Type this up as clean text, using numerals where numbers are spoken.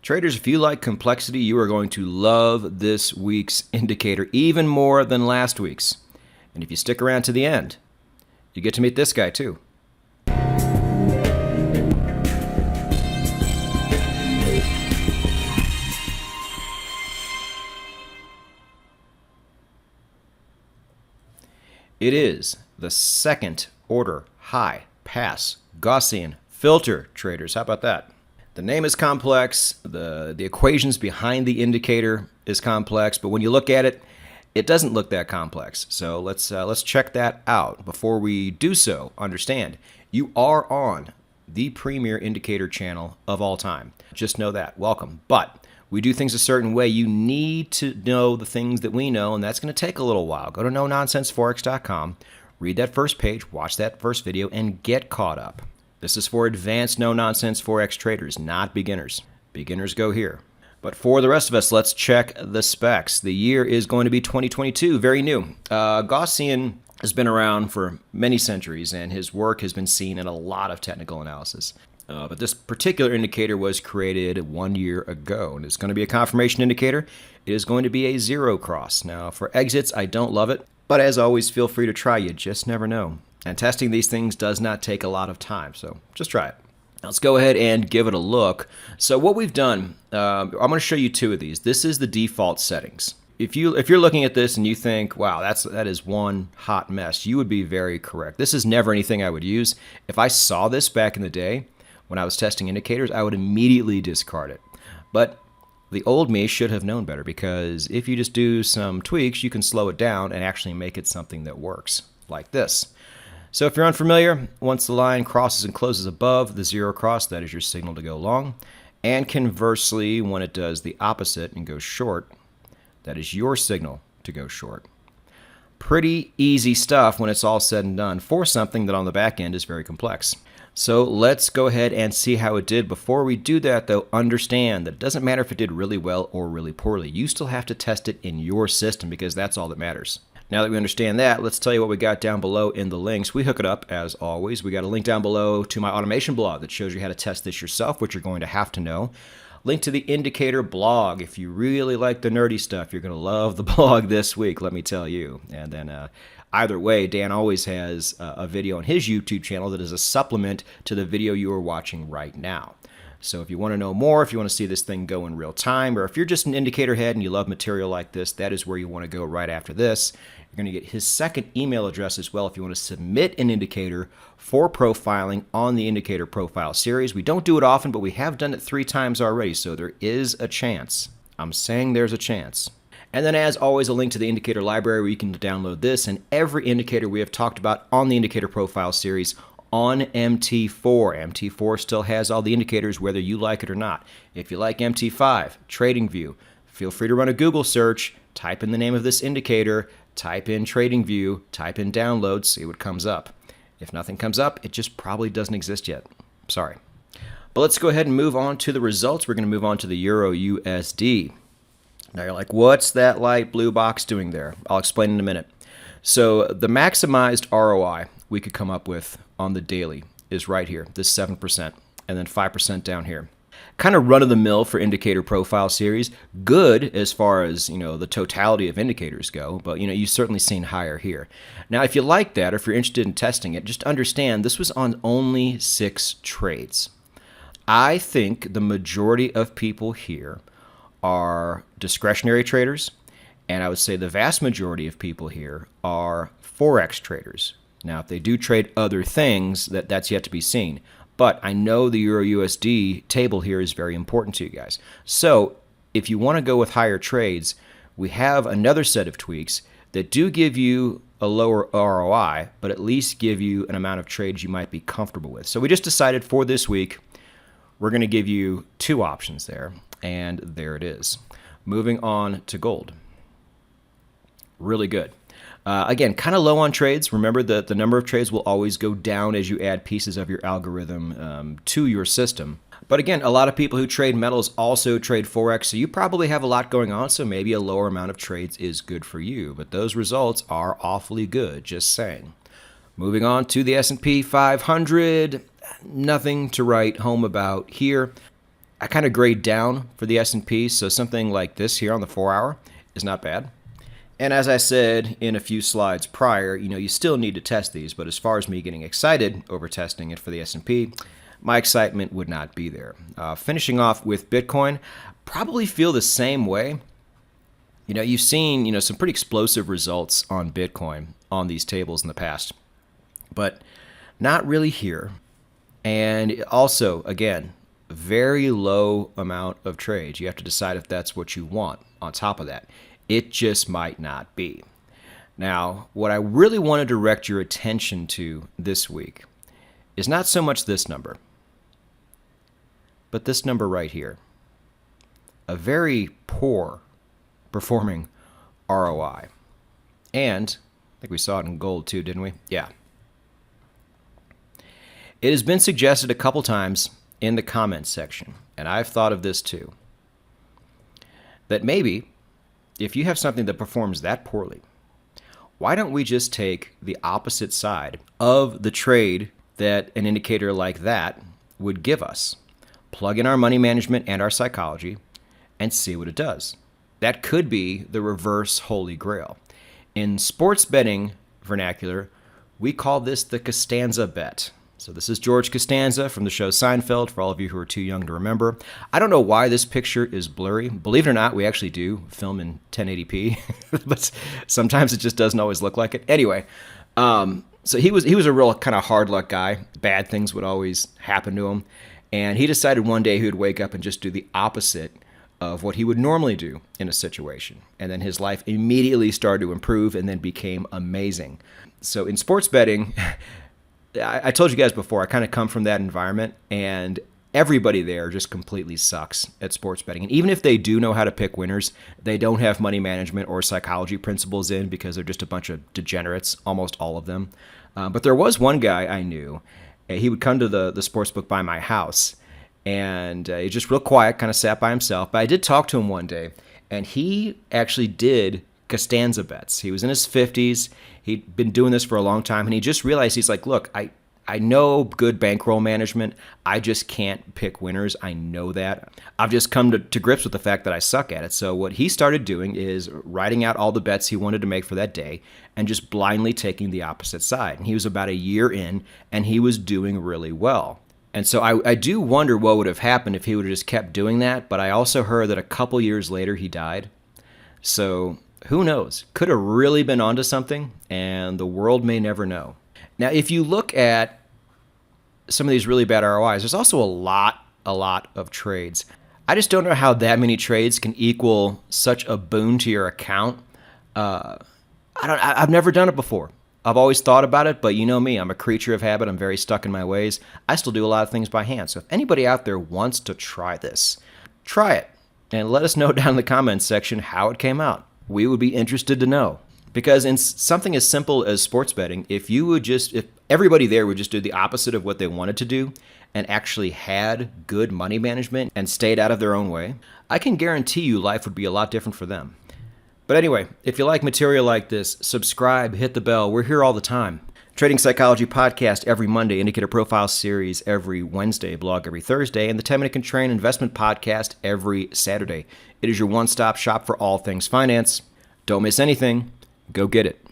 Traders, if you like complexity, you are going to love this week's indicator even more than last week's. And if you stick around to the end, you get to meet this guy too. It is the second order high pass Gaussian filter, traders. How about that? The name is complex, the equations behind the indicator is complex, but when you look at it, it doesn't look that complex. So let's check that out. Before we do so, understand, you are on the premier indicator channel of all time. Just know that. Welcome. But we do things a certain way. You need to know the things that we know, and that's going to take a little while. Go to nononsenseforex.com, read that first page, watch that first video, and get caught up. This is for advanced no-nonsense Forex traders, not beginners. Beginners go here. But for the rest of us, let's check the specs. The year is going to be 2022, very new. Gaussian has been around for many centuries, and his work has been seen in a lot of technical analysis. But this particular indicator was created 1 year ago, and it's going to be a confirmation indicator. It is going to be a zero cross. Now, for exits, I don't love it, but as always, feel free to try. You just never know. And testing these things does not take a lot of time, so just try it. Now let's go ahead and give it a look. So what we've done, I'm going to show you two of these. This is the default settings. If you're looking at this and you think, wow, that is one hot mess, you would be very correct. This is never anything I would use. If I saw this back in the day when I was testing indicators, I would immediately discard it. But the old me should have known better, because if you just do some tweaks, you can slow it down and actually make it something that works, like this. So if you're unfamiliar, once the line crosses and closes above the zero cross, that is your signal to go long. And conversely, when it does the opposite and goes short, that is your signal to go short. Pretty easy stuff when it's all said and done for something that on the back end is very complex. So let's go ahead and see how it did. Before we do that, though, understand that it doesn't matter if it did really well or really poorly. You still have to test it in your system, because that's all that matters. Now that we understand that, let's tell you what we got down below in the links. We hook it up, as always. We got a link down below to my automation blog that shows you how to test this yourself, which you're going to have to know. Link to the indicator blog. If you really like the nerdy stuff, you're going to love the blog this week, let me tell you. And then either way, Dan always has a video on his YouTube channel that is a supplement to the video you are watching right now. So if you want to know more, if you want to see this thing go in real time, or if you're just an indicator head and you love material like this, that is where you want to go right after this. You're going to get his second email address as well if you want to submit an indicator for profiling on the indicator profile series. We don't do it often, but we have done it 3 times already, so there is a chance. I'm saying there's a chance. And then, as always, a link to the indicator library where you can download this and every indicator we have talked about on the indicator profile series on MT4. MT4 still has all the indicators whether you like it or not. If you like MT5, TradingView, feel free to run a Google search, type in the name of this indicator, type in TradingView, type in downloads, see what comes up. If nothing comes up, it just probably doesn't exist yet. Sorry. But let's go ahead and move on to the results. We're going to move on to the EURUSD. Now you're like, what's that light blue box doing there? I'll explain in a minute. So the maximized ROI we could come up with on the daily is right here, this 7%, and then 5% down here. Kind of run-of-the-mill for indicator profile series. Good as far as, the totality of indicators go, but, you've certainly seen higher here. Now, if you like that, or if you're interested in testing it, just understand this was on only 6 trades. I think the majority of people here are discretionary traders, and I would say the vast majority of people here are Forex traders. Now, if they do trade other things, that's yet to be seen. But I know the EURUSD table here is very important to you guys. So if you want to go with higher trades, we have another set of tweaks that do give you a lower ROI, but at least give you an amount of trades you might be comfortable with. So we just decided for this week, we're going to give you 2 options there. And there it is. Moving on to gold. Really good. Again, kind of low on trades. Remember that the number of trades will always go down as you add pieces of your algorithm to your system. But again, a lot of people who trade metals also trade Forex, so you probably have a lot going on, so maybe a lower amount of trades is good for you. But those results are awfully good, just saying. Moving on to the S&P 500. Nothing to write home about here. I kind of grade down for the S&P, so something like this here on the 4-hour is not bad. And as I said in a few slides prior, you still need to test these, but as far as me getting excited over testing it for the S&P, my excitement would not be there. Finishing off with Bitcoin, probably feel the same way. You've seen, some pretty explosive results on Bitcoin on these tables in the past, but not really here. And also, again, very low amount of trades. You have to decide if that's what you want on top of that. It just might not be. Now, what I really want to direct your attention to this week is not so much this number, but this number right here. A very poor performing ROI. And I think we saw it in gold too, didn't we? Yeah. It has been suggested a couple times in the comments section, and I've thought of this too, that maybe if you have something that performs that poorly, why don't we just take the opposite side of the trade that an indicator like that would give us, plug in our money management and our psychology, and see what it does? That could be the reverse holy grail. In sports betting vernacular, we call this the Costanza bet. So this is George Costanza from the show Seinfeld, for all of you who are too young to remember. I don't know why this picture is blurry. Believe it or not, we actually do film in 1080p, but sometimes it just doesn't always look like it. Anyway, so he was a real kind of hard luck guy. Bad things would always happen to him. And he decided one day he would wake up and just do the opposite of what he would normally do in a situation. And then his life immediately started to improve and then became amazing. So in sports betting, I told you guys before, I kind of come from that environment, and everybody there just completely sucks at sports betting. And even if they do know how to pick winners, they don't have money management or psychology principles in, because they're just a bunch of degenerates, almost all of them. But there was one guy I knew. He would come to the sports book by my house, and he's just real quiet, kind of sat by himself. But I did talk to him one day, and he actually did Costanza bets. He was in his 50s. He'd been doing this for a long time, and he just realized, he's like, look, I know good bankroll management. I just can't pick winners. I know that. I've just come to grips with the fact that I suck at it. So what he started doing is writing out all the bets he wanted to make for that day and just blindly taking the opposite side. And he was about a year in, and he was doing really well. And so I do wonder what would have happened if he would have just kept doing that. But I also heard that a couple years later he died. So who knows? Could have really been onto something, and the world may never know. Now, if you look at some of these really bad ROIs, there's also a lot of trades. I just don't know how that many trades can equal such a boon to your account. I've never done it before. I've always thought about it, but you know me, I'm a creature of habit. I'm very stuck in my ways. I still do a lot of things by hand. So if anybody out there wants to try this, try it, and let us know down in the comments section how it came out. We would be interested to know. Because in something as simple as sports betting, if everybody there would just do the opposite of what they wanted to do and actually had good money management and stayed out of their own way, I can guarantee you life would be a lot different for them. But anyway, if you like material like this, subscribe, hit the bell. We're here all the time. Trading Psychology Podcast every Monday, Indicator Profile Series every Wednesday, blog every Thursday, and the 10 Minute Can Train Investment Podcast every Saturday. It is your one-stop shop for all things finance. Don't miss anything. Go get it.